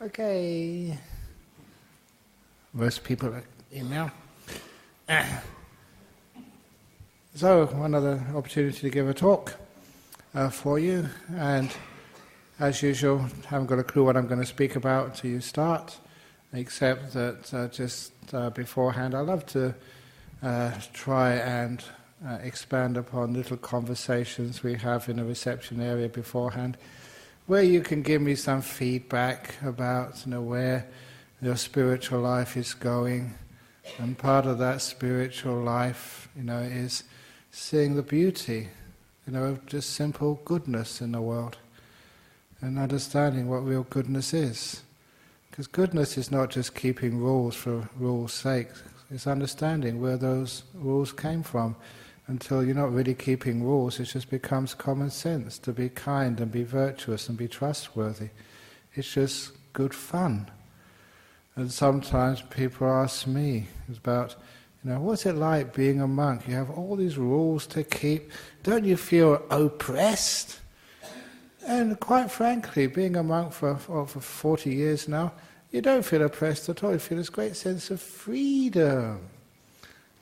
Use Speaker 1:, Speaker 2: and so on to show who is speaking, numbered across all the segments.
Speaker 1: Okay. Most people are in now. So, another opportunity to give a talk for you, and as usual, haven't got a clue what I'm going to speak about until you start, except that just beforehand, I love to try and expand upon little conversations we have in the reception area beforehand, where you can give me some feedback about where your spiritual life is going, and part of that spiritual life, is seeing the beauty, of just simple goodness in the world, and understanding what real goodness is. Because goodness is not just keeping rules for rules' sake; it's understanding where those rules came from. Until you're not really keeping rules, it just becomes common sense to be kind and be virtuous and be trustworthy. It's just good fun. And sometimes people ask me about, what's it like being a monk? You have all these rules to keep. Don't you feel oppressed? And quite frankly, being a monk for 40 years now, you don't feel oppressed at all. You feel this great sense of freedom.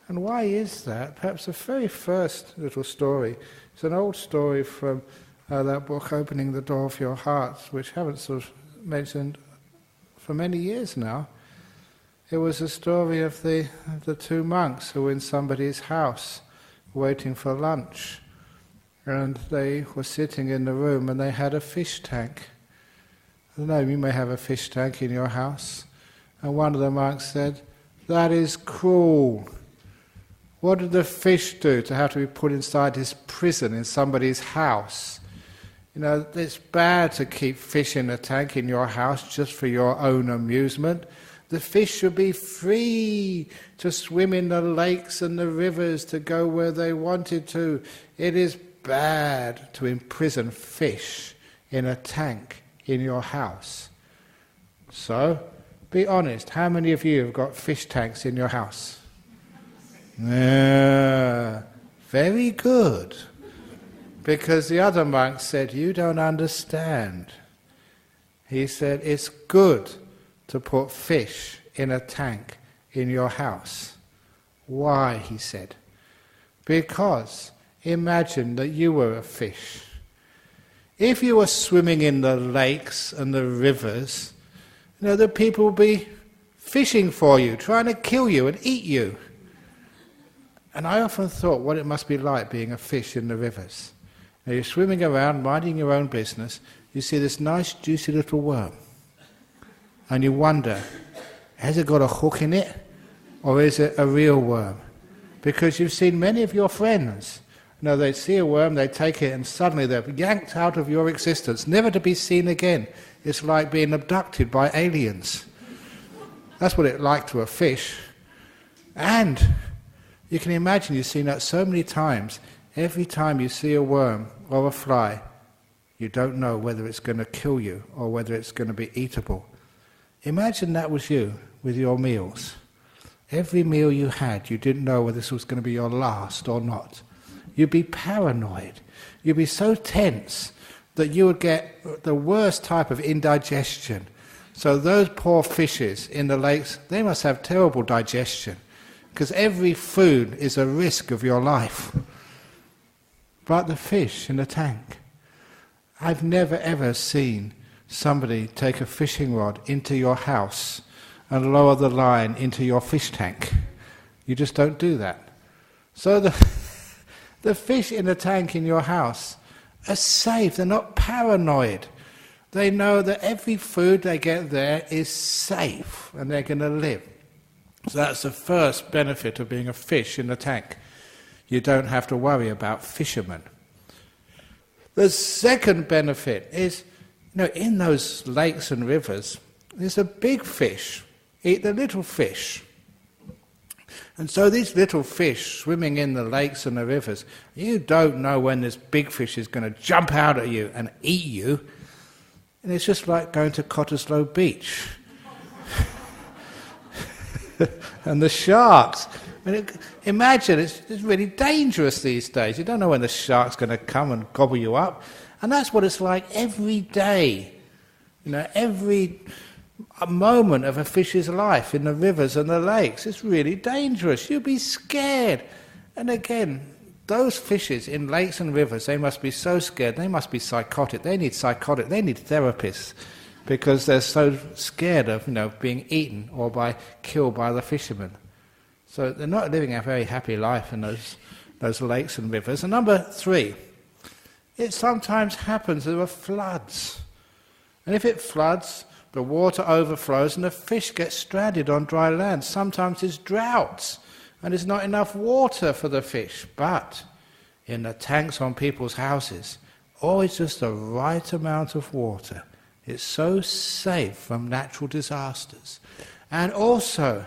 Speaker 1: And why is that? Perhaps the very first little story. It's an old story from that book, Opening the Door of Your Heart, which I haven't sort of mentioned for many years now. It was a story of the two monks who were in somebody's house waiting for lunch. And they were sitting in the room and they had a fish tank. I don't know, you may have a fish tank in your house. And one of the monks said, "That is cruel. What did the fish do to have to be put inside this prison in somebody's house? It's bad to keep fish in a tank in your house just for your own amusement. The fish should be free to swim in the lakes and the rivers, to go where they wanted to. It is bad to imprison fish in a tank in your house." So, be honest, how many of you have got fish tanks in your house? Very good. Because the other monk said, "You don't understand." He said, "It's good to put fish in a tank in your house." Why, he said. Because imagine that you were a fish. If you were swimming in the lakes and the rivers, the people would be fishing for you, trying to kill you and eat you. And I often thought what it must be like being a fish in the rivers. Now you're swimming around, minding your own business, you see this nice juicy little worm. And you wonder, has it got a hook in it? Or is it a real worm? Because you've seen many of your friends, they see a worm, they take it, and suddenly they're yanked out of your existence, never to be seen again. It's like being abducted by aliens. That's what it's like to a fish. And you can imagine you've seen that so many times. Every time you see a worm or a fly, you don't know whether it's going to kill you or whether it's going to be eatable. Imagine that was you with your meals. Every meal you had, you didn't know whether this was going to be your last or not. You'd be paranoid. You'd be so tense that you would get the worst type of indigestion. So those poor fishes in the lakes, they must have terrible digestion, because every food is a risk of your life. But the fish in the tank, I've never ever seen somebody take a fishing rod into your house and lower the line into your fish tank. You just don't do that. So the fish in the tank in your house are safe. They're not paranoid. They know that every food they get there is safe and they're going to live. So that's the first benefit of being a fish in the tank. You don't have to worry about fishermen. The second benefit is, in those lakes and rivers, there's a big fish. Eat the little fish. And so these little fish swimming in the lakes and the rivers, you don't know when this big fish is going to jump out at you and eat you. And it's just like going to Cottesloe Beach. And the sharks. Imagine, it's really dangerous these days. You don't know when the shark's going to come and gobble you up. And that's what it's like every day. Every moment of a fish's life in the rivers and the lakes. It's really dangerous. You'll be scared. And again, those fishes in lakes and rivers, they must be so scared. They must be psychotic. They need therapists because they're so scared of being eaten or killed by the fishermen. So they're not living a very happy life in those lakes and rivers. And number 3, it sometimes happens there are floods. And if it floods, the water overflows and the fish get stranded on dry land. Sometimes there's droughts and there's not enough water for the fish. But in the tanks on people's houses, always just the right amount of water. It's so safe from natural disasters. And also,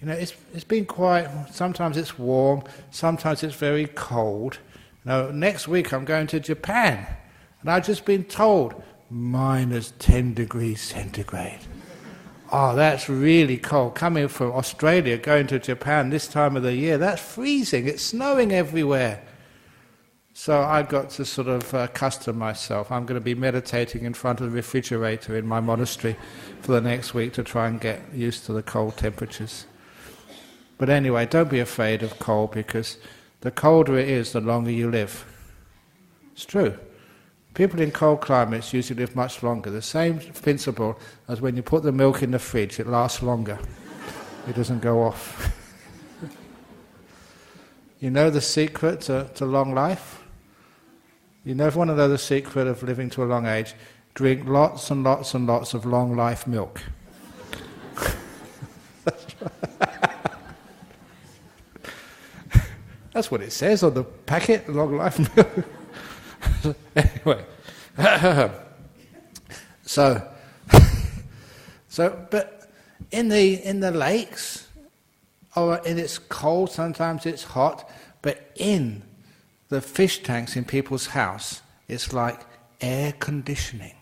Speaker 1: it's been quite, sometimes it's warm, sometimes it's very cold. Next week I'm going to Japan, and I've just been told minus 10 degrees centigrade. Oh, that's really cold. Coming from Australia, going to Japan this time of the year, that's freezing. It's snowing everywhere. So I've got to sort of accustom myself. I'm going to be meditating in front of the refrigerator in my monastery for the next week to try and get used to the cold temperatures. But anyway, don't be afraid of cold, because the colder it is, the longer you live. It's true. People in cold climates usually live much longer. The same principle as when you put the milk in the fridge, it lasts longer. It doesn't go off. You know the secret to long life? You know, if you want to know the secret of living to a long age, drink lots and lots and lots of long life milk. That's what it says on the packet, long life milk. Anyway, but in the lakes, and it's cold, sometimes it's hot, but in the fish tanks in people's house, it's like air conditioning,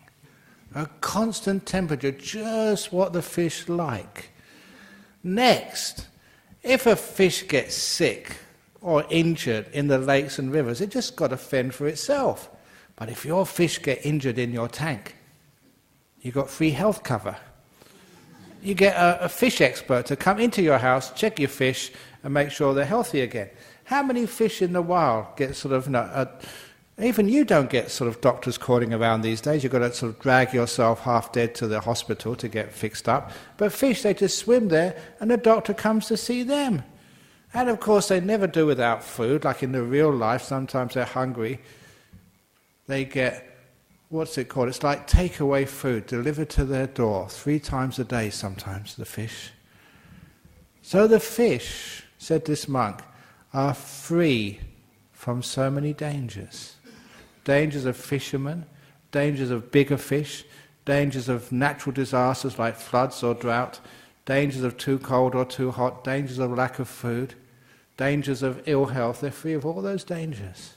Speaker 1: a constant temperature, just what the fish like. Next, if a fish gets sick or injured in the lakes and rivers, it just got to fend for itself. But if your fish get injured in your tank, you got free health cover. You get a fish expert to come into your house, check your fish, and make sure they're healthy again. How many fish in the wild get sort of, even you don't get sort of doctors calling around these days. You've got to sort of drag yourself half dead to the hospital to get fixed up. But fish, they just swim there, and the doctor comes to see them. And of course, they never do without food, like in the real life. Sometimes they're hungry. They get, what's it called? It's like takeaway food delivered to their door 3 times a day sometimes, the fish. So the fish, said this monk, are free from so many dangers. Dangers of fishermen, dangers of bigger fish, dangers of natural disasters like floods or drought, dangers of too cold or too hot, dangers of lack of food, dangers of ill health. They're free of all those dangers.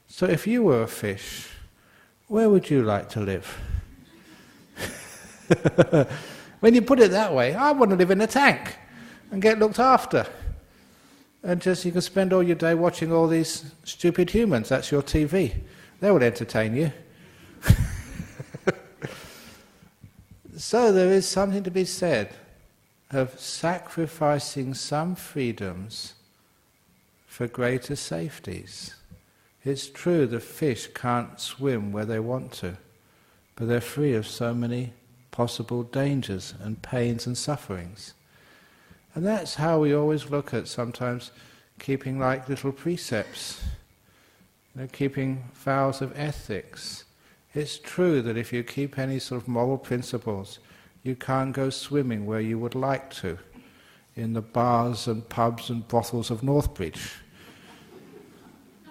Speaker 1: So if you were a fish, where would you like to live? When you put it that way, I want to live in a tank and get looked after. And just you can spend all your day watching all these stupid humans. That's your TV. They will entertain you. So there is something to be said of sacrificing some freedoms for greater safeties. It's true the fish can't swim where they want to, but they're free of so many possible dangers and pains and sufferings. And that's how we always look at sometimes keeping like little precepts, keeping vows of ethics. It's true that if you keep any sort of moral principles, you can't go swimming where you would like to, in the bars and pubs and brothels of Northbridge.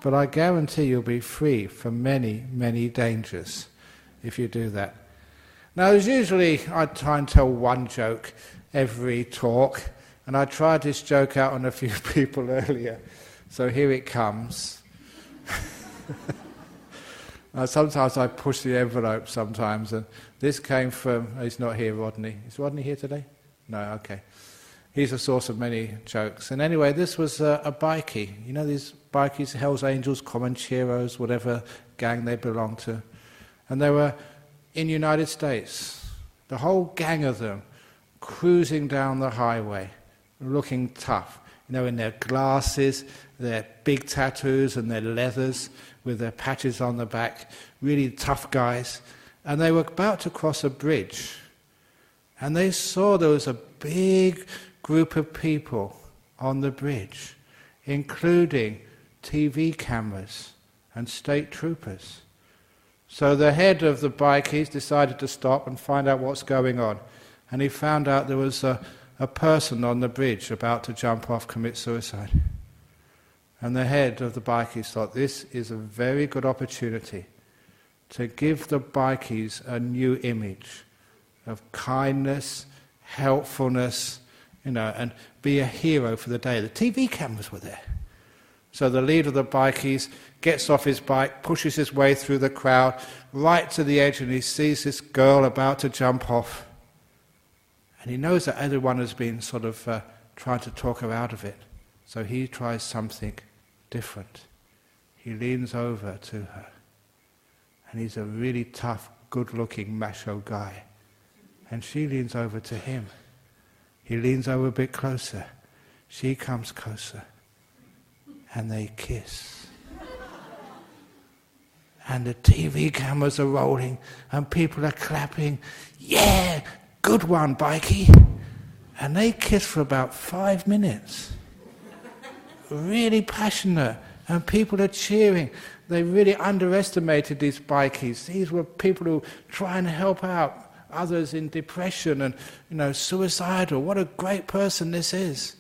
Speaker 1: But I guarantee you'll be free from many, many dangers if you do that. Now, there's usually, I try and tell one joke every talk, and I tried this joke out on a few people earlier, so here it comes. Sometimes I push the envelope sometimes, and this came from, he's not here, Rodney. Is Rodney here today? No, okay. He's a source of many jokes. And anyway, this was a bikie. You know these bikies, Hells Angels, Comancheros, whatever, gang they belonged to. And they were in the United States, the whole gang of them, cruising down the highway, looking tough. In their glasses, their big tattoos and their leathers with their patches on the back, really tough guys. And they were about to cross a bridge. And they saw there was a big group of people on the bridge, including TV cameras and state troopers. So the head of the bikies decided to stop and find out what's going on. And he found out there was a person on the bridge about to jump off, commit suicide. And the head of the bikies thought, this is a very good opportunity to give the bikies a new image of kindness, helpfulness, and be a hero for the day. The TV cameras were there. So the leader of the bikies gets off his bike, pushes his way through the crowd, right to the edge, and he sees this girl about to jump off. And he knows that everyone has been sort of trying to talk her out of it. So he tries something different. He leans over to her. And he's a really tough, good-looking macho guy. And she leans over to him. He leans over a bit closer. She comes closer. And they kiss. And the TV cameras are rolling, and people are clapping. Yeah, good one, bikey. And they kiss for about 5 minutes. Really passionate, and people are cheering. They really underestimated these bikies. These were people who try and help out others in depression and suicidal. What a great person this is.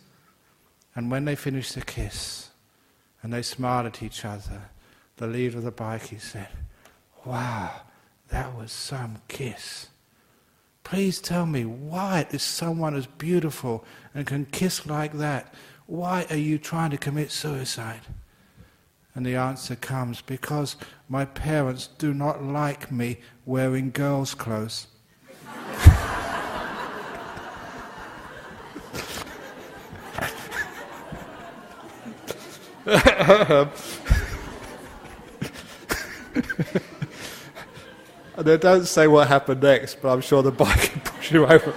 Speaker 1: And when they finished the kiss and they smiled at each other, the leader of the bikies said, wow, that was some kiss. Please tell me, why is someone as beautiful and can kiss like that? Why are you trying to commit suicide? And the answer comes, because my parents do not like me wearing girls' clothes. And they don't say what happened next, but I'm sure the bike can push you over.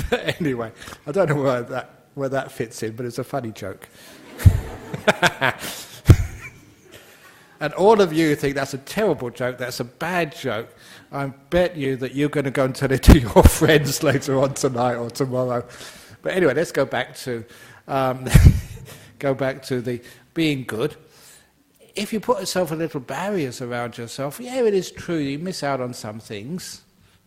Speaker 1: But anyway, I don't know where that fits in, but it's a funny joke. And all of you think that's a terrible joke, that's a bad joke. I bet you that you're going to go and tell it to your friends later on tonight or tomorrow. But anyway, let's go back to the being good. If you put yourself a little barriers around yourself, yeah, it is true, you miss out on some things,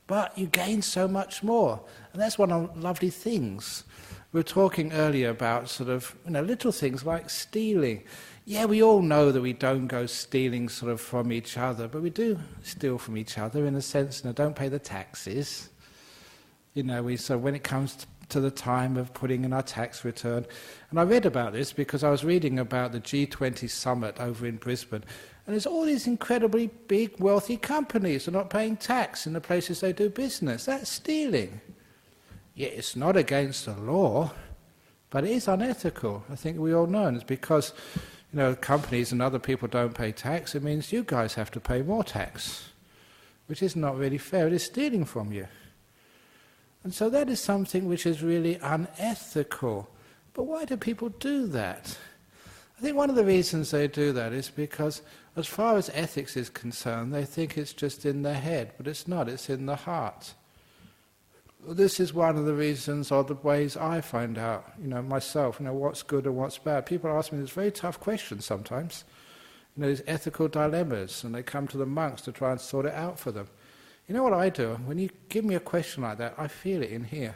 Speaker 1: but you gain so much more. And that's one of the lovely things. We were talking earlier about sort of little things like stealing. Yeah, we all know that we don't go stealing sort of from each other, but we do steal from each other in a sense, don't pay the taxes. So when it comes to the time of putting in our tax return, and I read about this because I was reading about the G20 summit over in Brisbane, and there's all these incredibly big, wealthy companies that are not paying tax in the places they do business. That's stealing. Yeah, it's not against the law, but it is unethical. I think we all know, and it's because companies and other people don't pay tax, it means you guys have to pay more tax, which is not really fair. It is stealing from you. And so that is something which is really unethical. But why do people do that? I think one of the reasons they do that is because, as far as ethics is concerned, they think it's just in their head, but it's not, it's in the heart. This is one of the reasons or the ways I find out, myself, what's good and what's bad. People ask me these very tough questions sometimes, these ethical dilemmas, and they come to the monks to try and sort it out for them. You know what I do? When you give me a question like that, I feel it in here.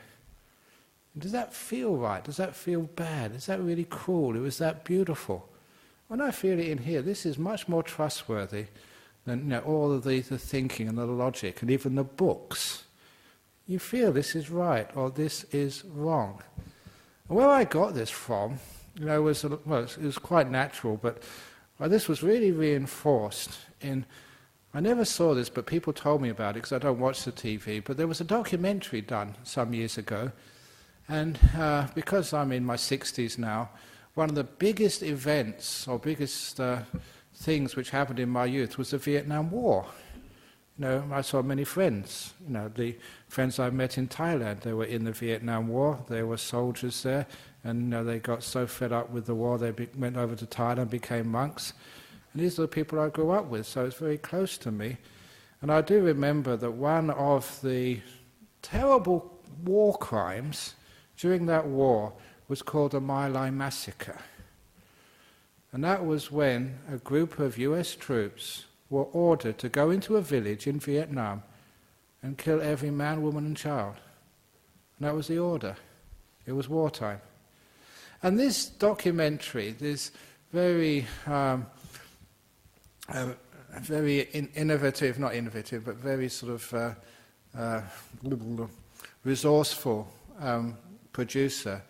Speaker 1: Does that feel right? Does that feel bad? Is that really cruel? Or is that beautiful? When I feel it in here, this is much more trustworthy than all of the thinking and the logic and even the books. You feel this is right or this is wrong. And where I got this from, it was quite natural, but this was really reinforced in. I never saw this, but people told me about it because I don't watch the TV. But there was a documentary done some years ago, And because I'm in my 60s now, one of the biggest events or biggest things which happened in my youth was the Vietnam War. You know, I saw many friends. You know, the friends I met in Thailand, they were in the Vietnam War. There were soldiers there, and you know, they got so fed up with the war, they went over to Thailand, became monks. And these are the people I grew up with, so it's very close to me. And I do remember that one of the terrible war crimes during that war was called the My Lai Massacre. And that was when a group of US troops were ordered to go into a village in Vietnam and kill every man, woman and child. And that was the order. It was wartime. And this documentary, this very innovative, not innovative, but very sort of resourceful producer,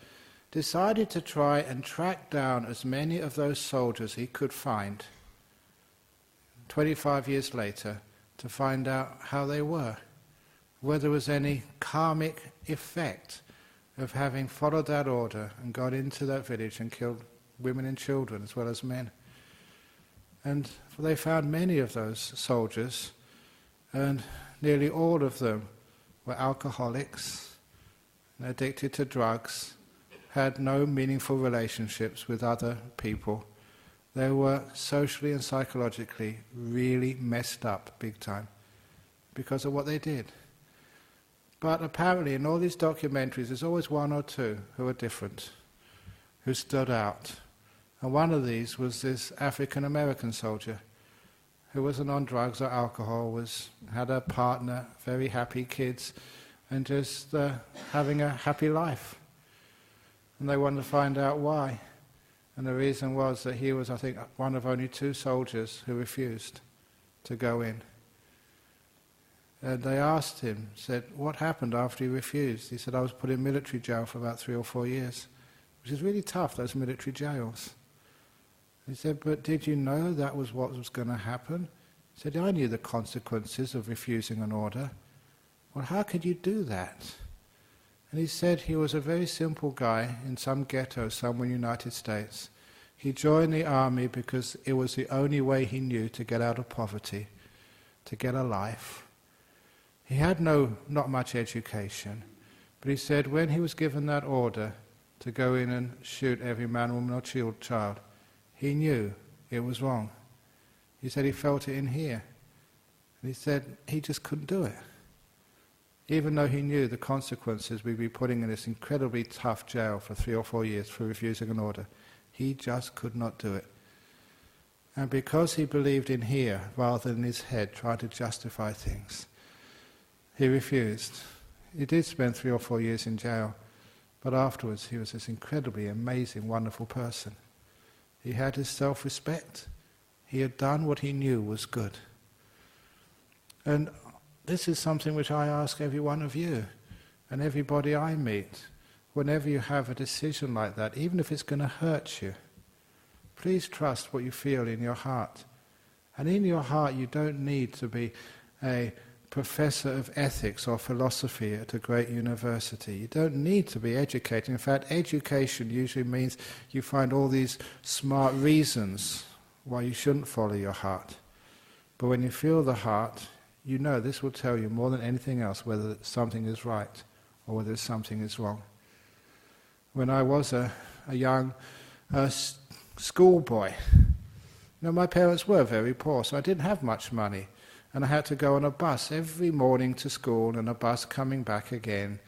Speaker 1: decided to try and track down as many of those soldiers he could find 25 years later to find out how they were, whether there was any karmic effect of having followed that order and got into that village and killed women and children as well as men. And they found many of those soldiers, and nearly all of them were alcoholics, addicted to drugs, had no meaningful relationships with other people. They were socially and psychologically really messed up big time because of what they did. But apparently in all these documentaries there's always one or two who are different, who stood out. And one of these was this African American soldier who wasn't on drugs or alcohol, had a partner, very happy kids, and just having a happy life. And they wanted to find out why. And the reason was that he was, I think, one of only 2 soldiers who refused to go in. And they asked him, said, what happened after you refused? He said, I was put in military jail for about 3 or 4 years, which is really tough, those military jails. He said, but did you know that was what was going to happen? He said, I knew the consequences of refusing an order. Well, how could you do that? And he said he was a very simple guy in some ghetto somewhere in the United States. He joined the army because it was the only way he knew to get out of poverty, to get a life. He had not much education, but he said when he was given that order to go in and shoot every man, woman or child, he knew it was wrong. He said he felt it in here. And he said he just couldn't do it. Even though he knew the consequences, we'd be putting in this incredibly tough jail for 3 or 4 years for refusing an order. He just could not do it. And because he believed in here rather than his head, trying to justify things, he refused. He did spend 3 or 4 years in jail, but afterwards he was this incredibly amazing, wonderful person. He had his self-respect. He had done what he knew was good. And this is something which I ask every one of you and everybody I meet. Whenever you have a decision like that, even if it's going to hurt you, please trust what you feel in your heart. And in your heart you don't need to be a professor of ethics or philosophy at a great university. You don't need to be educated. In fact, education usually means you find all these smart reasons why you shouldn't follow your heart. But when you feel the heart, you know this will tell you more than anything else whether something is right or whether something is wrong. When I was a young schoolboy, my parents were very poor, so I didn't have much money. And I had to go on a bus every morning to school and a bus coming back again.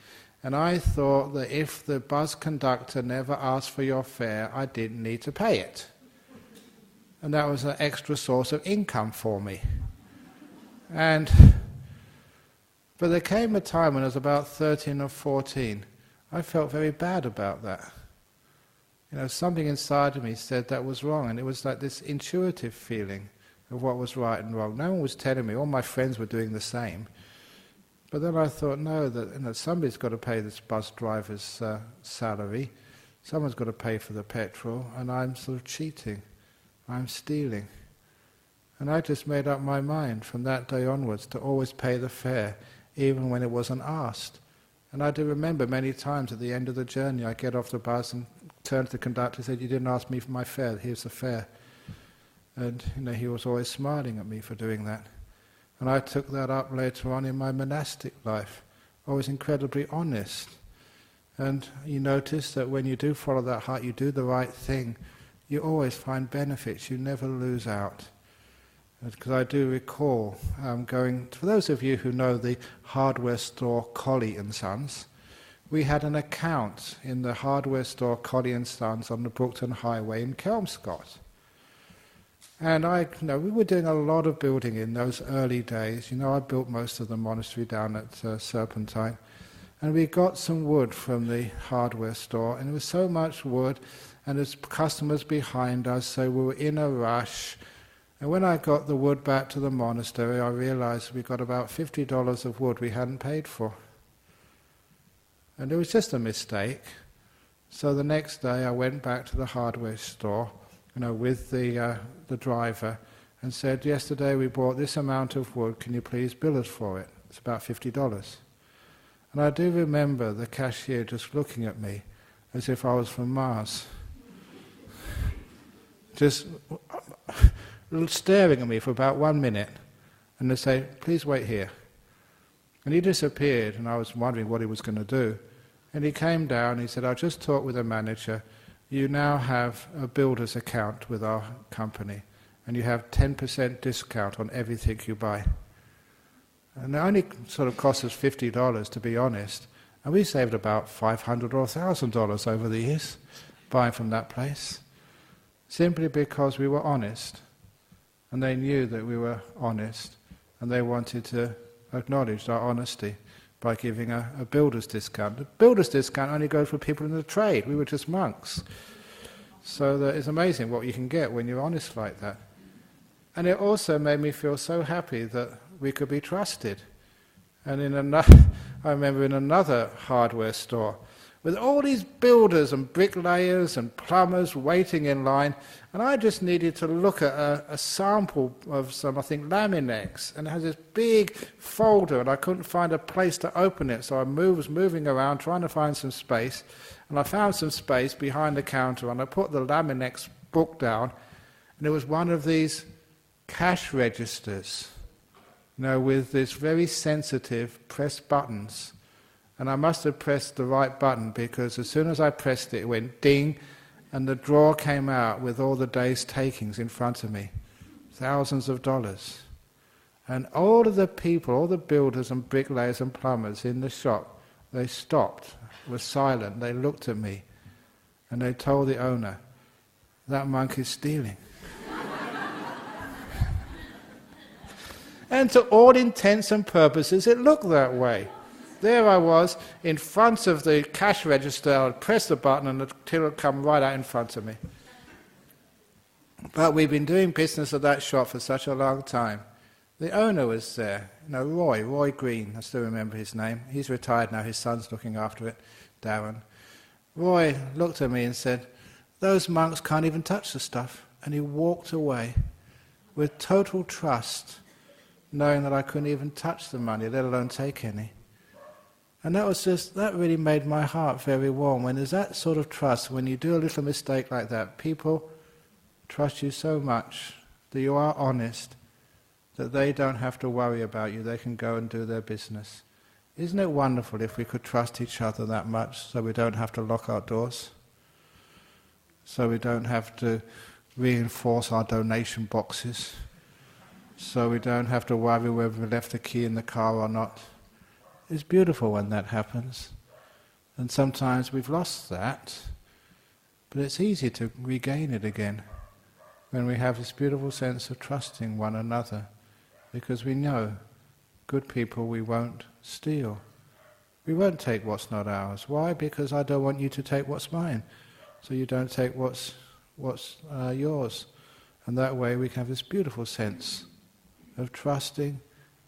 Speaker 1: And I thought that if the bus conductor never asked for your fare, I didn't need to pay it. And that was an extra source of income for me. But there came a time when I was about 13 or 14, I felt very bad about that. Something inside of me said that was wrong, and it was like this intuitive feeling of what was right and wrong. No one was telling me, all my friends were doing the same. But then I thought, no, that somebody's got to pay this bus driver's salary, someone's got to pay for the petrol, and I'm sort of cheating, I'm stealing. And I just made up my mind from that day onwards to always pay the fare, even when it wasn't asked. And I do remember many times at the end of the journey, I get off the bus and turn to the conductor and said, "You didn't ask me for my fare, here's the fare." And he was always smiling at me for doing that. And I took that up later on in my monastic life. I was incredibly honest. And you notice that when you do follow that heart, you do the right thing, you always find benefits, you never lose out. Because I do recall going, for those of you who know the hardware store Colley and Sons, we had an account in the hardware store Colley and Sons on the Brookton Highway in Kelmscott. And we were doing a lot of building in those early days. I built most of the monastery down at Serpentine. And we got some wood from the hardware store, and there was so much wood, and there's customers behind us, so we were in a rush. And when I got the wood back to the monastery, I realized we got about $50 of wood we hadn't paid for. And it was just a mistake. So the next day I went back to the hardware store, with the driver, and said, "Yesterday we bought this amount of wood, can you please bill us for it? It's about $50. And I do remember the cashier just looking at me as if I was from Mars. Just staring at me for about 1 minute, and they say, "Please wait here." And he disappeared, and I was wondering what he was going to do. And he came down, he said, "I just talked with the manager. You now have a builder's account with our company, and you have 10% discount on everything you buy." And it only sort of cost us $50, to be honest, and we saved about $500 or $1,000 over the years buying from that place, simply because we were honest, and they knew that we were honest, and they wanted to acknowledge our honesty by giving a builder's discount. The builder's discount only goes for people in the trade. We were just monks. So that it's amazing what you can get when you're honest like that. And it also made me feel so happy that we could be trusted. And I remember in another hardware store, with all these builders and bricklayers and plumbers waiting in line, and I just needed to look at a sample of some, I think, Laminex, and it has this big folder, and I couldn't find a place to open it, so I was moving around trying to find some space, and I found some space behind the counter, and I put the Laminex book down, and it was one of these cash registers, with this very sensitive press buttons. And I must have pressed the right button, because as soon as I pressed it, it went ding, and the drawer came out with all the day's takings in front of me. Thousands of dollars. And all of the people, all the builders and bricklayers and plumbers in the shop, they stopped, were silent, they looked at me, and they told the owner, "That monk is stealing." And to all intents and purposes, it looked that way. There I was, in front of the cash register. I'd press the button and the till would come right out in front of me. But we've been doing business at that shop for such a long time. The owner was there, Roy Green, I still remember his name. He's retired now, his son's looking after it, Darren. Roy looked at me and said, "Those monks can't even touch the stuff." And he walked away with total trust, knowing that I couldn't even touch the money, let alone take any. And that really made my heart very warm. When there's that sort of trust, when you do a little mistake like that, people trust you so much that you are honest, that they don't have to worry about you, they can go and do their business. Isn't it wonderful if we could trust each other that much, so we don't have to lock our doors? So we don't have to reinforce our donation boxes? So we don't have to worry whether we left the key in the car or not? It's beautiful when that happens. And sometimes we've lost that, but it's easy to regain it again when we have this beautiful sense of trusting one another, because we know, good people, we won't steal. We won't take what's not ours. Why? Because I don't want you to take what's mine, so you don't take what's yours. And that way we can have this beautiful sense of trusting.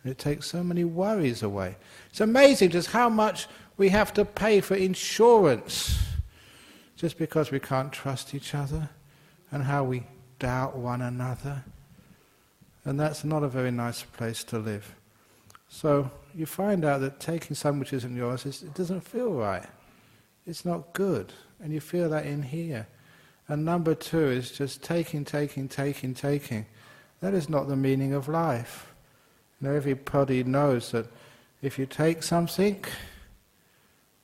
Speaker 1: It takes so many worries away. It's amazing just how much we have to pay for insurance just because we can't trust each other, and how we doubt one another. And that's not a very nice place to live. So you find out that taking something which isn't yours, it doesn't feel right. It's not good. And you feel that in here. And number two is just taking. That is not the meaning of life. You know, everybody knows that if you take something,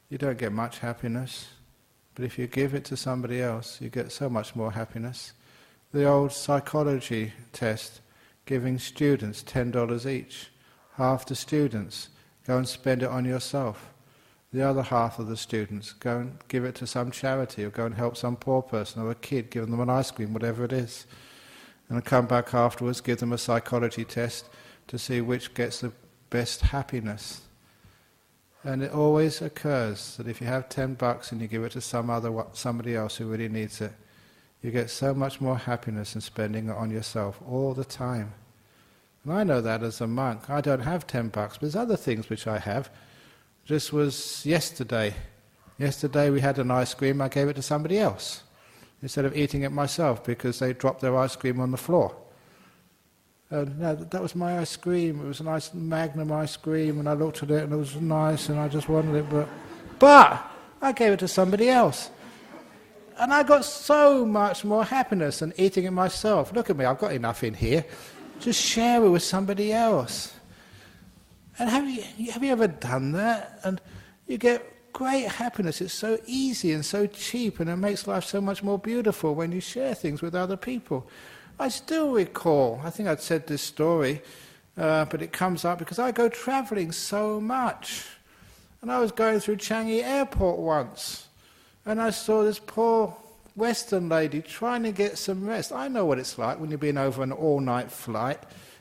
Speaker 1: you don't get much happiness. But if you give it to somebody else, you get so much more happiness. The old psychology test, giving students $10 each. Half the students go and spend it on yourself. The other half of the students go and give it to some charity, or go and help some poor person or a kid, give them an ice cream, whatever it is. And come back afterwards, give them a psychology test to see which gets the best happiness. And it always occurs that if you have $10 and you give it to somebody else who really needs it, you get so much more happiness than spending it on yourself all the time. And I know that as a monk. I don't have $10, but there's other things which I have. This was yesterday. Yesterday we had an ice cream, I gave it to somebody else, instead of eating it myself, because they dropped their ice cream on the floor. No, that was my ice cream. It was a nice Magnum ice cream, and I looked at it and it was nice, and I just wanted it, but I gave it to somebody else. And I got so much more happiness than eating it myself. Look at me, I've got enough in here. Just share it with somebody else. And have you ever done that? And you get great happiness. It's so easy and so cheap, and it makes life so much more beautiful when you share things with other people. I still recall, I think I'd said this story, but it comes up because I go travelling so much. And I was going through Changi Airport once, and I saw this poor Western lady trying to get some rest. I know what it's like when you've been over an all-night flight,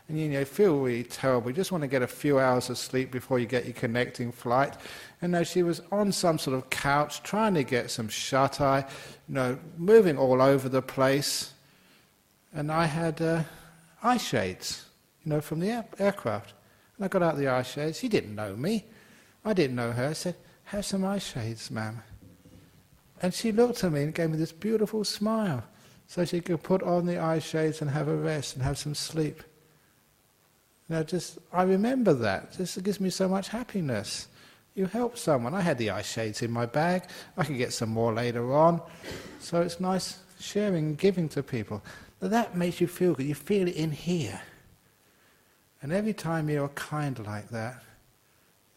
Speaker 1: and you feel really terrible. You just want to get a few hours of sleep before you get your connecting flight. And she was on some sort of couch trying to get some shut-eye, moving all over the place. And I had eye shades, from the aircraft. And I got out the eye shades. She didn't know me. I didn't know her. I said, "Have some eye shades, ma'am." And she looked at me and gave me this beautiful smile, so she could put on the eye shades and have a rest and have some sleep. I remember that. It gives me so much happiness. You help someone. I had the eye shades in my bag. I can get some more later on. So it's nice sharing and giving to people. That makes you feel good. You feel it in here. And every time you're kind like that,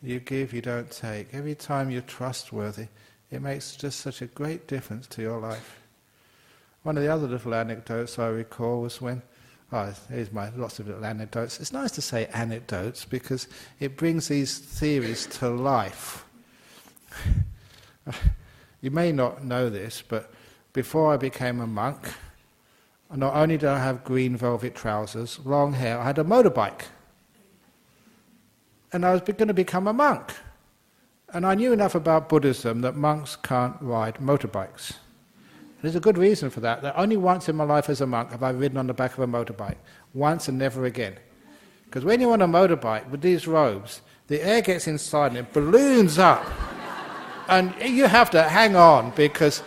Speaker 1: you give, you don't take. Every time you're trustworthy, it makes just such a great difference to your life. One of the other little anecdotes I recall was when, here's lots of little anecdotes. It's nice to say anecdotes because it brings these theories to life. You may not know this, but before I became a monk, not only did I have green velvet trousers, long hair, I had a motorbike. And I was going to become a monk. And I knew enough about Buddhism that monks can't ride motorbikes. There's a good reason for that. That only once in my life as a monk have I ridden on the back of a motorbike. Once and never again. Because when you're on a motorbike with these robes, the air gets inside and it balloons up. And you have to hang on because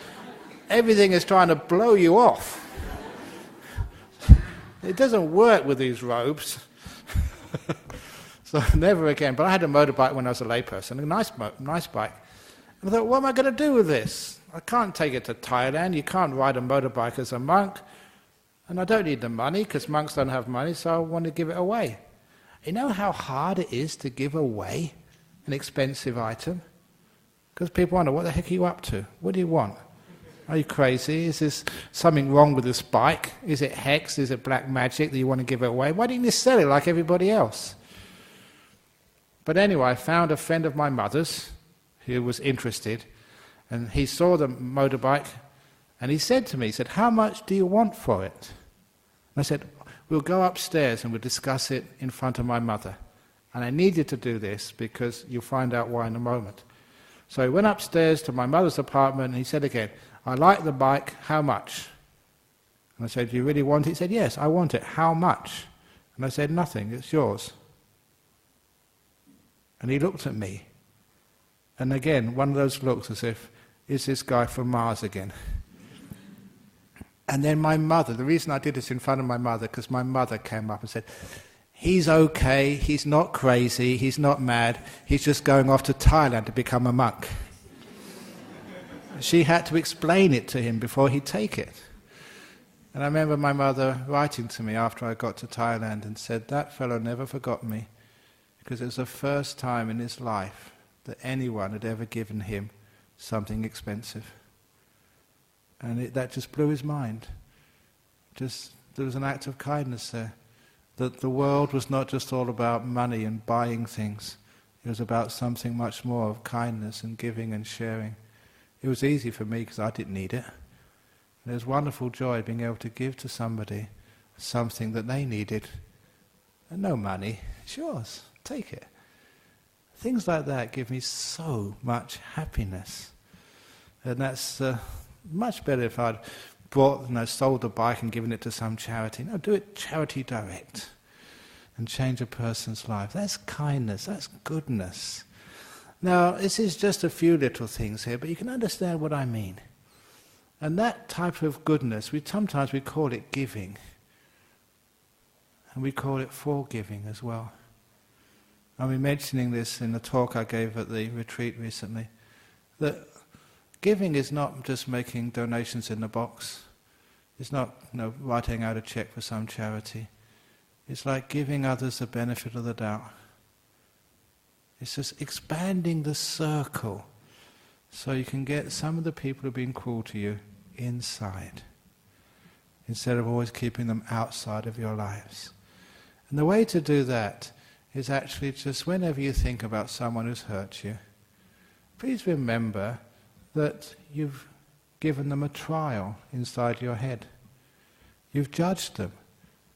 Speaker 1: everything is trying to blow you off. It doesn't work with these robes. So never again. But I had a motorbike when I was a layperson, a nice bike. And I thought, what am I going to do with this? I can't take it to Thailand. You can't ride a motorbike as a monk. And I don't need the money because monks don't have money, so I want to give it away. You know how hard it is to give away an expensive item? Because people wonder, what the heck are you up to? What do you want? Are you crazy? Is this something wrong with this bike? Is it hex? Is it black magic that you want to give it away? Why didn't you sell it like everybody else? But anyway, I found a friend of my mother's who was interested, and he saw the motorbike, and he said to me, he said, "How much do you want for it?" And I said, "We'll go upstairs and we'll discuss it in front of my mother. And I need you to do this because you'll find out why in a moment." So he went upstairs to my mother's apartment, and he said again, "I like the bike, how much?" And I said, "Do you really want it?" He said, "Yes, I want it. How much?" And I said, "Nothing, it's yours." And he looked at me. And again, one of those looks as if, is this guy from Mars again? And then my mother, the reason I did this in front of my mother, because my mother came up and said, he's okay, he's not crazy, he's not mad, he's just going off to Thailand to become a monk. She had to explain it to him before he'd take it. And I remember my mother writing to me after I got to Thailand and said, that fellow never forgot me, because it was the first time in his life that anyone had ever given him something expensive. And that just blew his mind. There was an act of kindness there. That the world was not just all about money and buying things. It was about something much more of kindness and giving and sharing. It was easy for me because I didn't need it. And there was wonderful joy being able to give to somebody something that they needed. And no money, it's yours, take it. Things like that give me so much happiness. And that's much better if I'd sold the bike and given it to some charity. No, do it charity direct and change a person's life. That's kindness, that's goodness. Now, this is just a few little things here, but you can understand what I mean. And that type of goodness, sometimes we call it giving. And we call it forgiving as well. I've been mentioning this in the talk I gave at the retreat recently, that giving is not just making donations in the box. It's not writing out a check for some charity. It's like giving others the benefit of the doubt. It's just expanding the circle so you can get some of the people who have been cruel to you inside, instead of always keeping them outside of your lives. And the way to do that is actually just whenever you think about someone who's hurt you, please remember that you've given them a trial inside your head. You've judged them,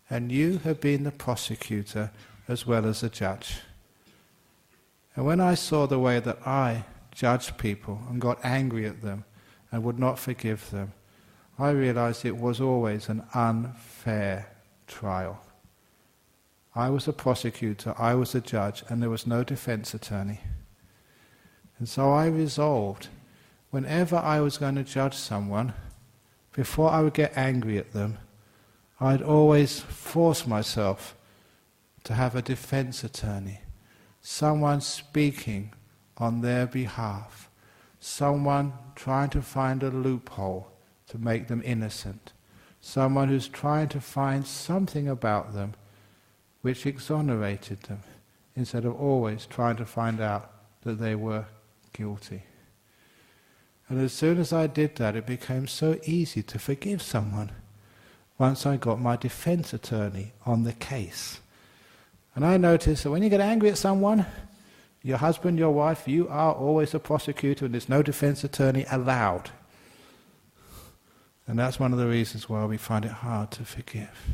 Speaker 1: and you have been the prosecutor as well as the judge. And when I saw the way that I judged people and got angry at them and would not forgive them, I realized it was always an unfair trial. I was a prosecutor, I was a judge, and there was no defense attorney. And so I resolved, whenever I was going to judge someone, before I would get angry at them, I'd always force myself to have a defense attorney, someone speaking on their behalf, someone trying to find a loophole to make them innocent, someone who's trying to find something about them which exonerated them, instead of always trying to find out that they were guilty. And as soon as I did that, it became so easy to forgive someone once I got my defense attorney on the case. And I noticed that when you get angry at someone, your husband, your wife, you are always a prosecutor and there's no defense attorney allowed. And that's one of the reasons why we find it hard to forgive.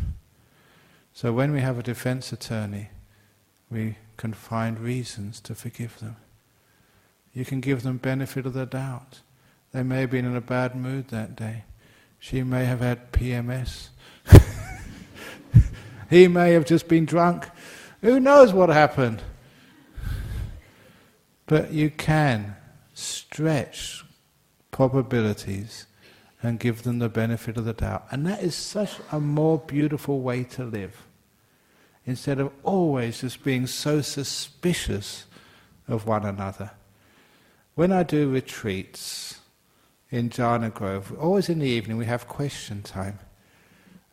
Speaker 1: So when we have a defense attorney, we can find reasons to forgive them. You can give them benefit of the doubt. They may have been in a bad mood that day. She may have had PMS. He may have just been drunk. Who knows what happened? But you can stretch probabilities and give them the benefit of the doubt. And that is such a more beautiful way to live. Instead of always just being so suspicious of one another. When I do retreats in Jhana Grove, always in the evening we have question time.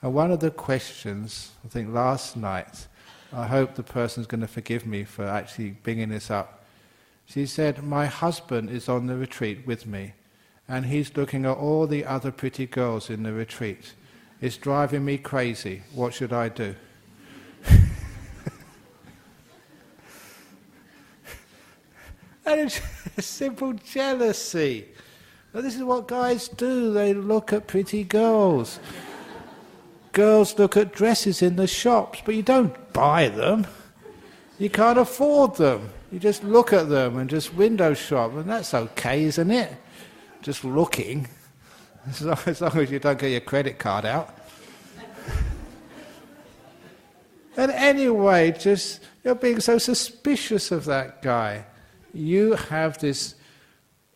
Speaker 1: And one of the questions, I think last night, I hope the person's going to forgive me for actually bringing this up. She said, my husband is on the retreat with me, and he's looking at all the other pretty girls in the retreat. It's driving me crazy. What should I do? And it's simple jealousy. Now, this is what guys do. They look at pretty girls. Girls look at dresses in the shops, but you don't buy them. You can't afford them. You just look at them and just window shop, and that's okay, isn't it? Just looking, as long as you don't get your credit card out. And anyway, just you're being so suspicious of that guy. You have this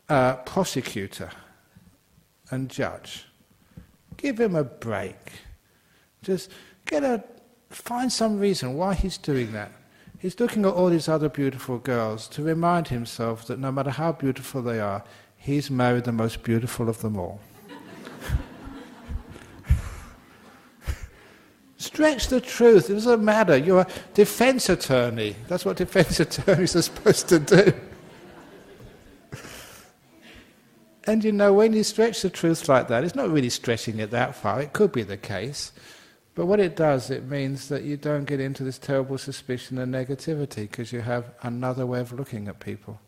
Speaker 1: prosecutor and judge. Give him a break. Just get a find some reason why he's doing that. He's looking at all these other beautiful girls to remind himself that no matter how beautiful they are, he's married the most beautiful of them all. Stretch the truth. It doesn't matter. You're a defense attorney. That's what defense attorneys are supposed to do. And when you stretch the truth like that, it's not really stretching it that far. It could be the case. But what it does, it means that you don't get into this terrible suspicion and negativity because you have another way of looking at people.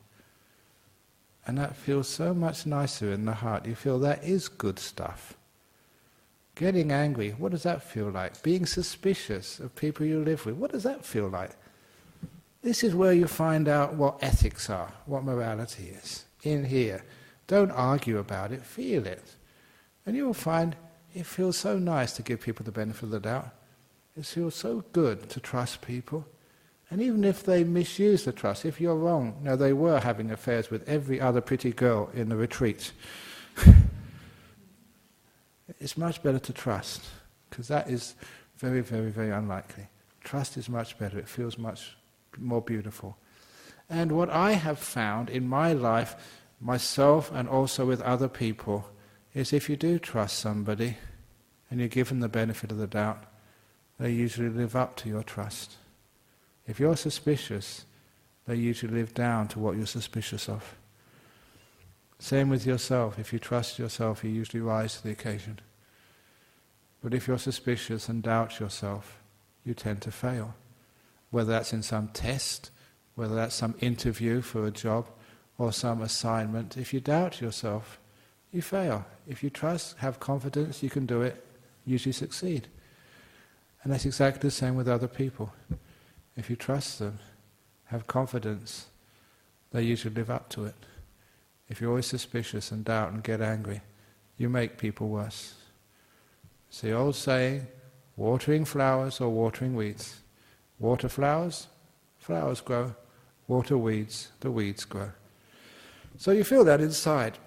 Speaker 1: And that feels so much nicer in the heart. You feel that is good stuff. Getting angry, what does that feel like? Being suspicious of people you live with, what does that feel like? This is where you find out what ethics are, what morality is. In here. Don't argue about it, feel it. And you will find it feels so nice to give people the benefit of the doubt. It feels so good to trust people. And even if they misuse the trust, if you're wrong, they were having affairs with every other pretty girl in the retreat. It's much better to trust, because that is very, very, very unlikely. Trust is much better, it feels much more beautiful. And what I have found in my life, myself and also with other people, is if you do trust somebody and you give them the benefit of the doubt, they usually live up to your trust. If you're suspicious, they usually live down to what you're suspicious of. Same with yourself. If you trust yourself, you usually rise to the occasion. But if you're suspicious and doubt yourself, you tend to fail. Whether that's in some test, whether that's some interview for a job, or some assignment, if you doubt yourself, you fail. If you trust, have confidence, you can do it, usually succeed. And that's exactly the same with other people. If you trust them, have confidence, they usually live up to it. If you're always suspicious and doubt and get angry, you make people worse. It's the old saying, watering flowers or watering weeds. Water flowers, flowers grow. Water weeds, the weeds grow. So you feel that inside.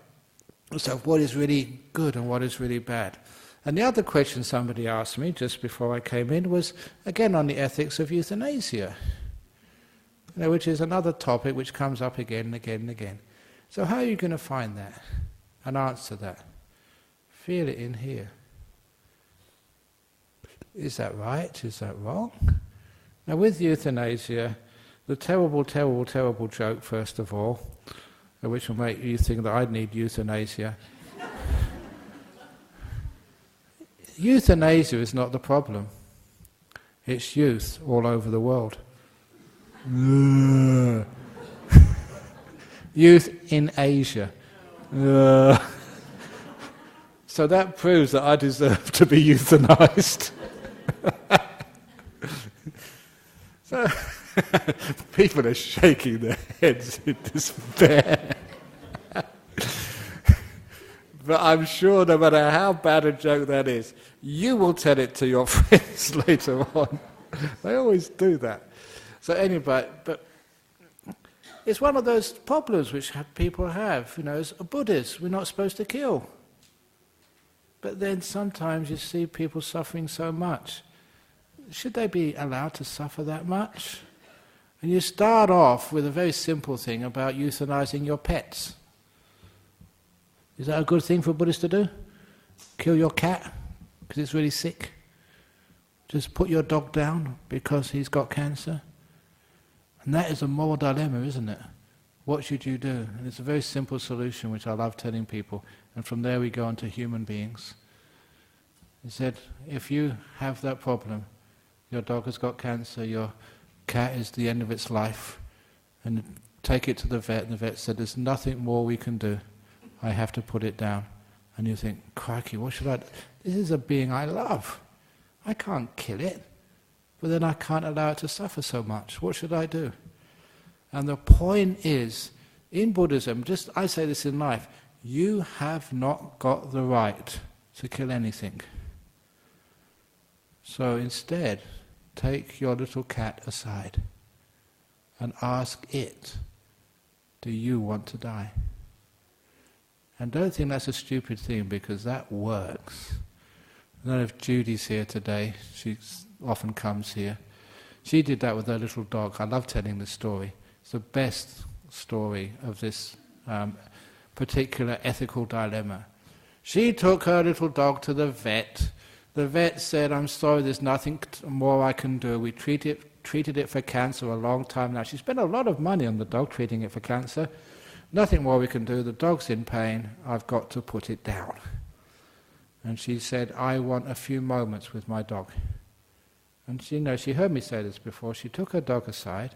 Speaker 1: So what is really good and what is really bad? And the other question somebody asked me just before I came in was, again, on the ethics of euthanasia, which is another topic which comes up again and again and again. So how are you going to find that? An answer to that? Feel it in here. Is that right? Is that wrong? Now with euthanasia, the terrible, terrible, terrible joke, first of all, which will make you think that I'd need euthanasia. Euthanasia is not the problem. It's youth all over the world. Youth in Asia. So that proves that I deserve to be euthanized. So people are shaking their heads in despair. But I'm sure no matter how bad a joke that is, you will tell it to your friends later on. They always do that. So anyway, but it's one of those problems which people have. As Buddhists, we're not supposed to kill. But then sometimes you see people suffering so much. Should they be allowed to suffer that much? And you start off with a very simple thing about euthanizing your pets. Is that a good thing for Buddhists to do? Kill your cat because it's really sick? Just put your dog down because he's got cancer? And that is a moral dilemma, isn't it? What should you do? And it's a very simple solution which I love telling people. And from there we go on to human beings. He said, if you have that problem, your dog has got cancer, your cat is the end of its life, and take it to the vet, and the vet said, there's nothing more we can do. I have to put it down. And you think, crikey, what should I do? This is a being I love. I can't kill it, but then I can't allow it to suffer so much. What should I do? And the point is, in Buddhism, I say this in life, you have not got the right to kill anything. So instead, take your little cat aside and ask it, do you want to die? And don't think that's a stupid thing, because that works. I don't know if Judy's here today. She often comes here. She did that with her little dog. I love telling the story. It's the best story of this particular ethical dilemma. She took her little dog to the vet. The vet said, "I'm sorry, there's nothing more I can do. We treated it for cancer a long time now." She spent a lot of money on the dog, treating it for cancer. "Nothing more we can do. The dog's in pain. I've got to put it down." And she said, "I want a few moments with my dog." And she heard me say this before. She took her dog aside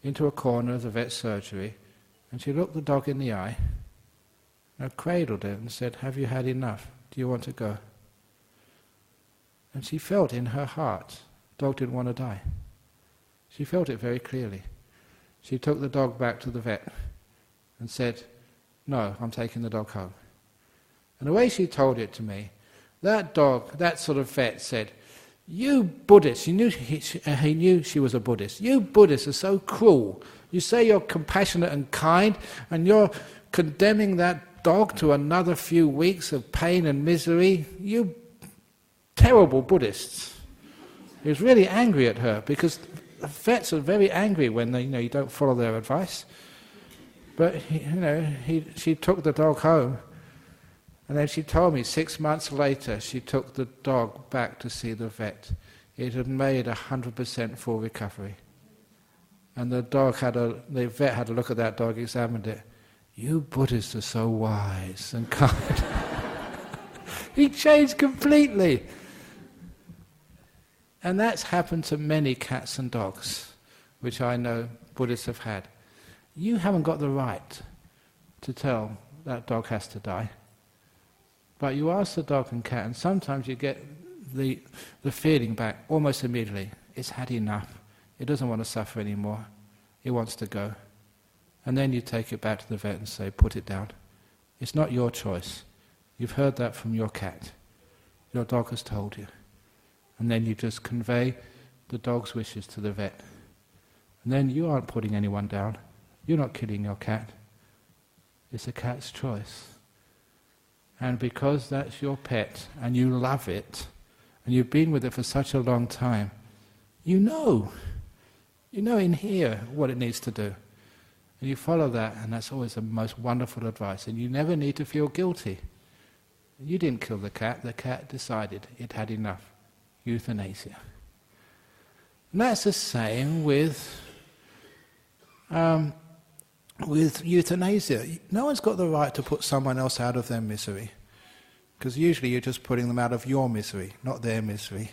Speaker 1: into a corner of the vet's surgery, and she looked the dog in the eye, and cradled it and said, "Have you had enough? Do you want to go?" And she felt in her heart, the dog didn't want to die. She felt it very clearly. She took the dog back to the vet and said, "No, I'm taking the dog home." And the way she told it to me, that dog, that sort of vet said, "You Buddhists," he knew she was a Buddhist, "you Buddhists are so cruel. You say you're compassionate and kind, and you're condemning that dog to another few weeks of pain and misery. You terrible Buddhists." He was really angry at her, because vets are very angry when you don't follow their advice. But she took the dog home, and then she told me 6 months later she took the dog back to see the vet. It had made 100% full recovery, and the vet had a look at that dog, examined it. "You Buddhists are so wise and kind." He changed completely. And that's happened to many cats and dogs, which I know Buddhists have had. You haven't got the right to tell that dog has to die. But you ask the dog and cat, and sometimes you get the feeling back almost immediately. It's had enough. It doesn't want to suffer anymore. It wants to go. And then you take it back to the vet and say, "Put it down." It's not your choice. You've heard that from your cat. Your dog has told you. And then you just convey the dog's wishes to the vet. And then you aren't putting anyone down. You're not killing your cat. It's a cat's choice. And because that's your pet, and you love it, and you've been with it for such a long time, you know in here what it needs to do. And you follow that, and that's always the most wonderful advice. And you never need to feel guilty. You didn't kill the cat decided it had enough. Euthanasia. And that's the same with euthanasia. No one's got the right to put someone else out of their misery, because usually you're just putting them out of your misery, not their misery.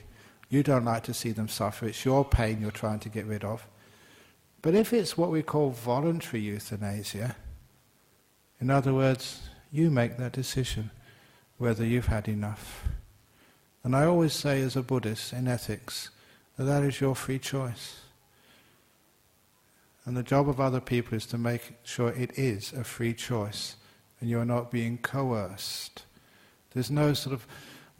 Speaker 1: You don't like to see them suffer. It's your pain you're trying to get rid of. But if it's what we call voluntary euthanasia, in other words, you make that decision whether you've had enough. And I always say as a Buddhist in ethics that is your free choice. And the job of other people is to make sure it is a free choice and you're not being coerced. There's no sort of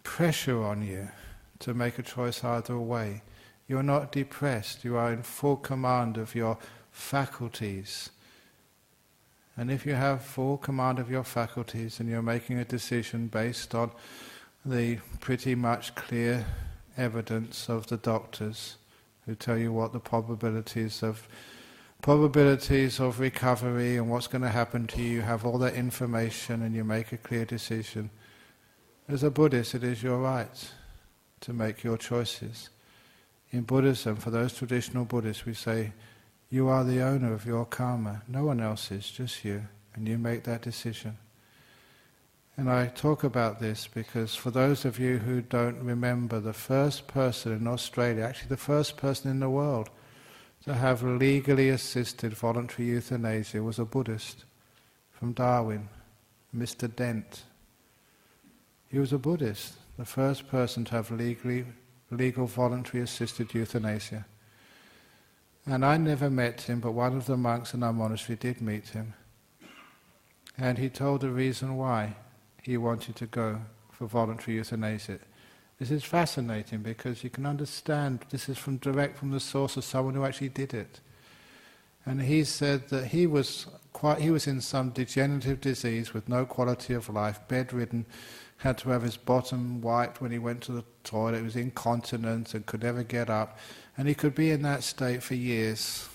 Speaker 1: pressure on you to make a choice either way. You're not depressed, you are in full command of your faculties. And if you have full command of your faculties and you're making a decision based on the pretty much clear evidence of the doctors who tell you what the probabilities of recovery and what's going to happen to you, you have all that information and you make a clear decision. As a Buddhist, it is your right to make your choices. In Buddhism, for those traditional Buddhists, we say, you are the owner of your karma. No one else is, just you. And you make that decision. And I talk about this because for those of you who don't remember, the first person in Australia, actually the first person in the world, to have legally assisted voluntary euthanasia was a Buddhist from Darwin, Mr. Dent. He was a Buddhist, the first person to have legal voluntary assisted euthanasia. And I never met him, but one of the monks in our monastery did meet him. And he told the reason why he wanted to go for voluntary euthanasia. This is fascinating because you can understand this is direct from the source of someone who actually did it. And he said that he was in some degenerative disease with no quality of life, bedridden, had to have his bottom wiped when he went to the toilet, he was incontinent and could never get up, and he could be in that state for years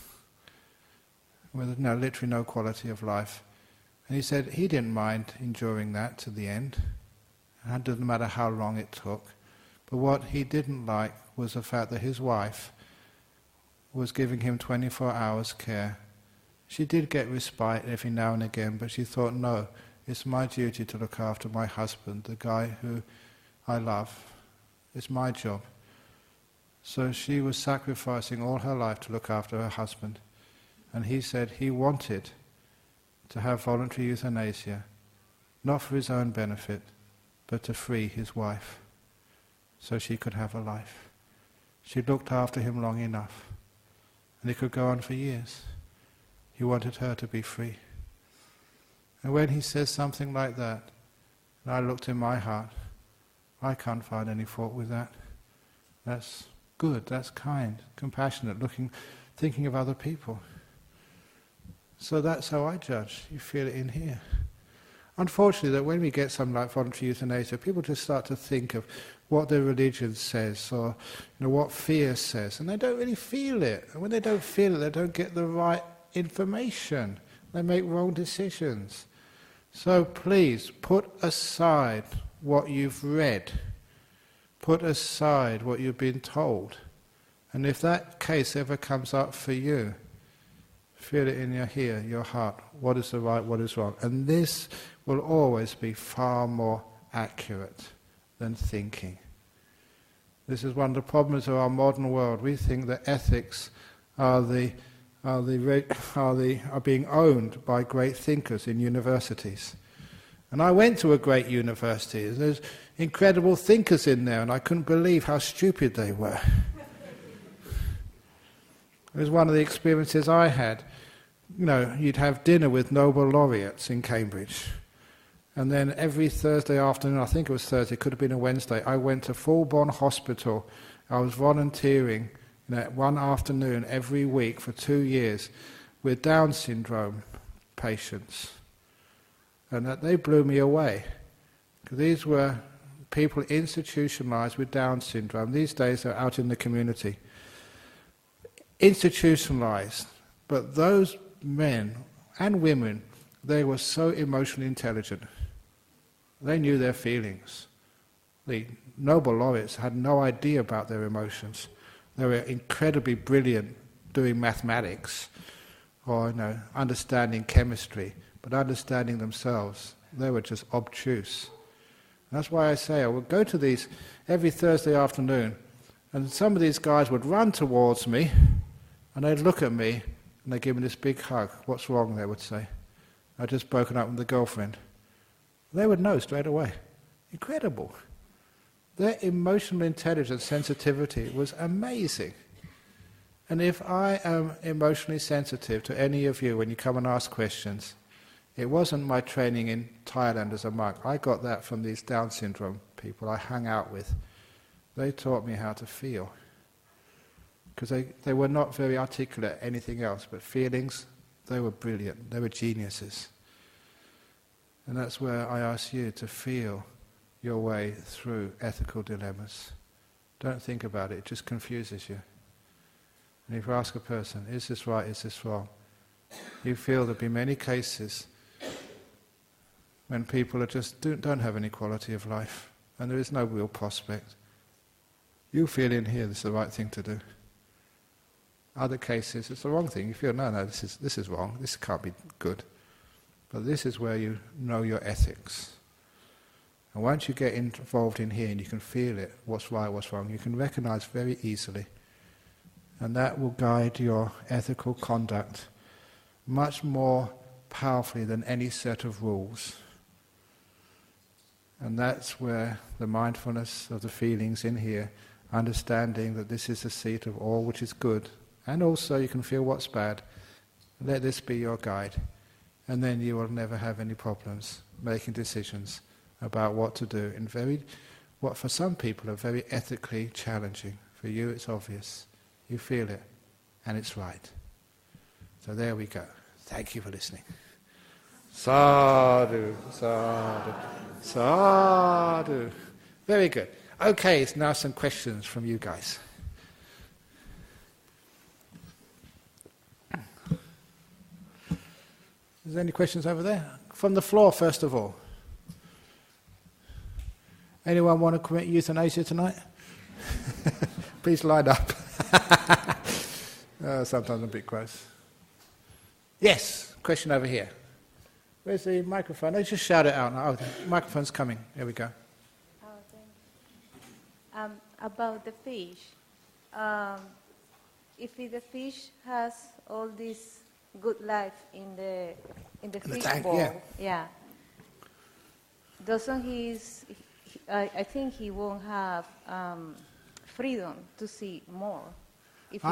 Speaker 1: with literally no quality of life. And he said he didn't mind enduring that to the end. It didn't matter how long it took. But what he didn't like was the fact that his wife was giving him 24 hours care. She did get respite every now and again, but she thought, no, it's my duty to look after my husband, the guy who I love. It's my job. So she was sacrificing all her life to look after her husband. And he said he wanted to have voluntary euthanasia, not for his own benefit, but to free his wife, so she could have a life. She looked after him long enough, and it could go on for years. He wanted her to be free. And when he says something like that, and I looked in my heart, I can't find any fault with that. That's good, that's kind, compassionate, thinking of other people. So that's how I judge. You feel it in here. Unfortunately, that when we get something like voluntary euthanasia, people just start to think of what their religion says, or what fear says, and they don't really feel it. And when they don't feel it, they don't get the right information. They make wrong decisions. So please, put aside what you've read. Put aside what you've been told. And if that case ever comes up for you, feel it in your heart. What is the right, what is wrong? And this will always be far more accurate than thinking. This is one of the problems of our modern world. We think that ethics are being owned by great thinkers in universities. And I went to a great university. There's incredible thinkers in there, and I couldn't believe how stupid they were. It was one of the experiences I had. You'd have dinner with Nobel laureates in Cambridge. And then every Thursday afternoon, I think it was Thursday, it could have been a Wednesday, I went to Fulbourn Hospital. I was volunteering one afternoon every week for 2 years with Down syndrome patients. And that they blew me away. Because these were people institutionalized with Down syndrome. These days they're out in the community. Institutionalized. But those men and women, they were so emotionally intelligent. They knew their feelings. The Nobel laureates had no idea about their emotions. They were incredibly brilliant doing mathematics or understanding chemistry, but understanding themselves, they were just obtuse. And that's why I say I would go to these every Thursday afternoon, and some of these guys would run towards me, and they'd look at me, and they'd give me this big hug. What's wrong, they would say. I'd just broken up with the girlfriend. They would know straight away. Incredible. Their emotional intelligence, sensitivity was amazing. And if I am emotionally sensitive to any of you when you come and ask questions, it wasn't my training in Thailand as a monk. I got that from these Down syndrome people I hung out with. They taught me how to feel. Because they were not very articulate at anything else, but feelings, they were brilliant. They were geniuses. And that's where I ask you to feel your way through ethical dilemmas. Don't think about it, it just confuses you. And if you ask a person, is this right, is this wrong? You feel there'll be many cases when people don't have any quality of life, and there is no real prospect. You feel in here this is the right thing to do. Other cases, it's the wrong thing. You feel, no, this is wrong, this can't be good. But this is where you know your ethics. And once you get involved in here and you can feel it, what's right, what's wrong, you can recognize very easily. And that will guide your ethical conduct much more powerfully than any set of rules. And that's where the mindfulness of the feelings in here, understanding that this is the seat of all which is good, and also you can feel what's bad. Let this be your guide, and then you will never have any problems making decisions about what to do in what for some people are very ethically challenging. For you it's obvious. You feel it, and it's right. So there we go. Thank you for listening. Sadhu, sadhu, sadhu. Very good. Okay, so now some questions from you guys. Is there any questions over there? From the floor, first of all. Anyone want to commit euthanasia tonight? Please line up. Sometimes I'm a bit gross. Yes, question over here. Where's the microphone? Let's just shout it out now. Oh, the microphone's coming. Here we go.
Speaker 2: Oh, thank you. About the fish. If the fish has all this good life in the fish
Speaker 1: tank,
Speaker 2: bowl, doesn't I think he won't have freedom to see more if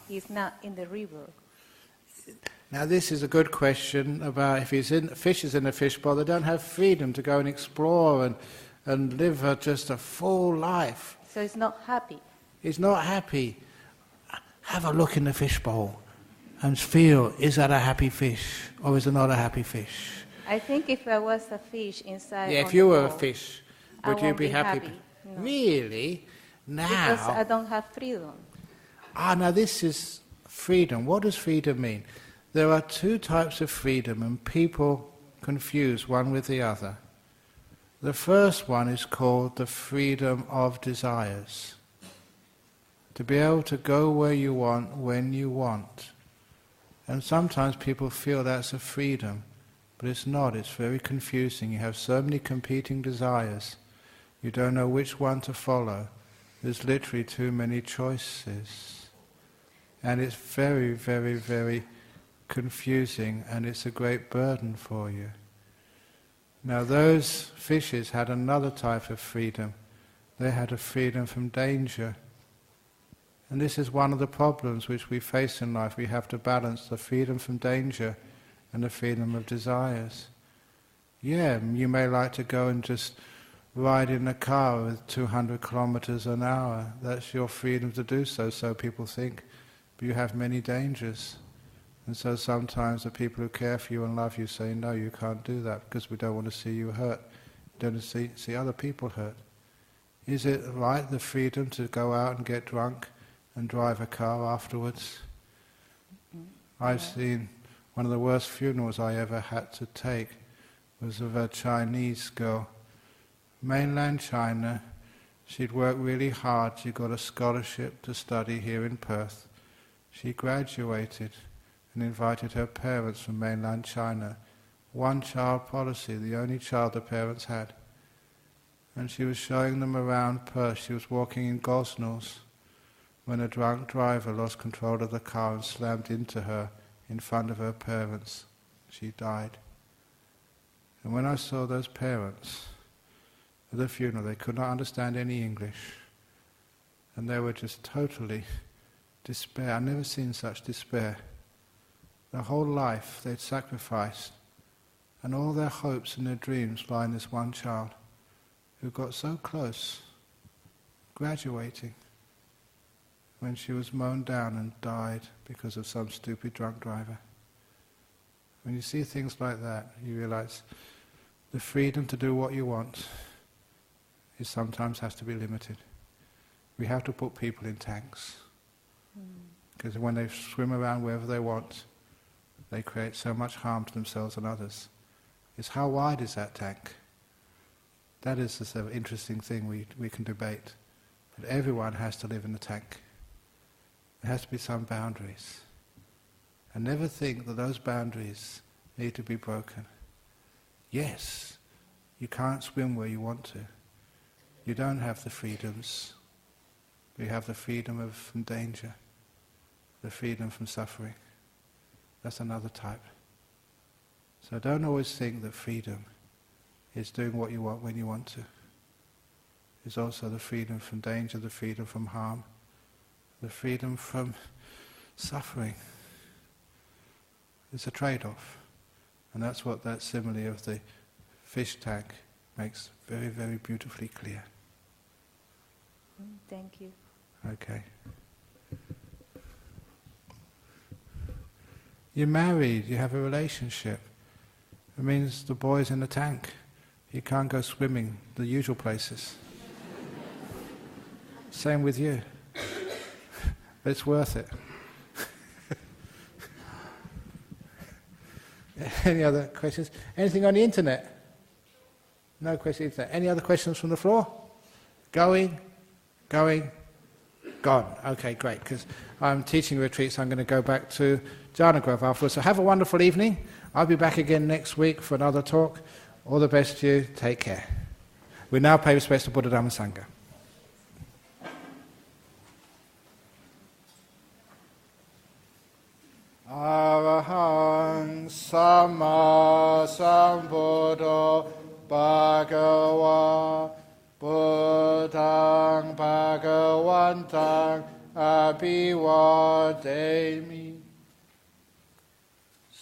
Speaker 2: he's not in the river.
Speaker 1: Now this is a good question about if fish is in a fish bowl, they don't have freedom to go and explore and live just a full life.
Speaker 2: So he's not happy.
Speaker 1: He's not happy. Have a look in the fish bowl and feel, is that a happy fish or is it not a happy fish?
Speaker 2: I think if I was a fish inside
Speaker 1: if you were a fish, would you be happy?
Speaker 2: No.
Speaker 1: Really? Now?
Speaker 2: Because I don't have freedom.
Speaker 1: Now this is freedom. What does freedom mean? There are two types of freedom and people confuse one with the other. The first one is called the freedom of desires. To be able to go where you want, when you want. And sometimes people feel that's a freedom, but it's not. It's very confusing. You have so many competing desires. You don't know which one to follow. There's literally too many choices. And it's very, very, very confusing, and it's a great burden for you. Now those fishes had another type of freedom. They had a freedom from danger. And this is one of the problems which we face in life. We have to balance the freedom from danger and the freedom of desires. Yeah, you may like to go and just ride in a car with 200 kilometers an hour. That's your freedom to do so, so people think. But you have many dangers. And so sometimes the people who care for you and love you say, no, you can't do that because we don't want to see you hurt. We don't want to see other people hurt. Is it right, the freedom to go out and get drunk and drive a car afterwards? I've seen one of the worst funerals I ever had to take was of a Chinese girl. Mainland China, she'd worked really hard. She got a scholarship to study here in Perth. She graduated and invited her parents from mainland China. One-child policy, the only child the parents had. And she was showing them around Perth. She was walking in Gosnells when a drunk driver lost control of the car and slammed into her in front of her parents. She died. And when I saw those parents at the funeral, they could not understand any English. And they were just totally despair. I've never seen such despair. Their whole life they'd sacrificed, and all their hopes and their dreams lie in this one child who got so close, graduating, when she was mown down and died because of some stupid drunk driver. When you see things like that, you realize the freedom to do what you want is sometimes has to be limited. We have to put people in tanks, because when they swim around wherever they want, they create so much harm to themselves and others. It's how wide is that tank? That is the sort of interesting thing we can debate. But everyone has to live in the tank. There has to be some boundaries. And never think that those boundaries need to be broken. Yes, you can't swim where you want to. You don't have the freedoms. You have the freedom from danger, the freedom from suffering. That's another type. So don't always think that freedom is doing what you want when you want to. It's also the freedom from danger, the freedom from harm, the freedom from suffering. It's a trade-off. And that's what that simile of the fish tank makes very, very beautifully clear.
Speaker 2: Thank you.
Speaker 1: Okay. You're married, you have a relationship. It means the boy's in the tank. He can't go swimming the usual places. Same with you. It's worth it. Any other questions? Anything on the internet? No questions. Any other questions from the floor? Going, gone. Okay, great. Because I'm teaching retreats, I'm going to go back to Jhana Grove afterwards. So have a wonderful evening. I'll be back again next week for another talk. All the best to you. Take care. We now pay respects to Buddha, Dharma, Sangha. Arahang Samma Sambuddho Bhagava Buddhang Bhagavantang Abhivademi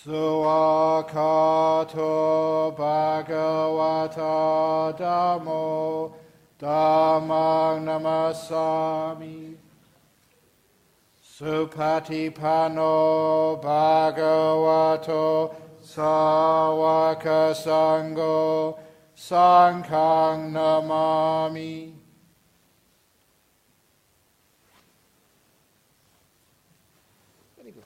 Speaker 1: Suakato Bhagavata Dhammo Dhammang Namasami Supatipano Bhagavato Sawaka Sangho Sanghang Namami. Very good.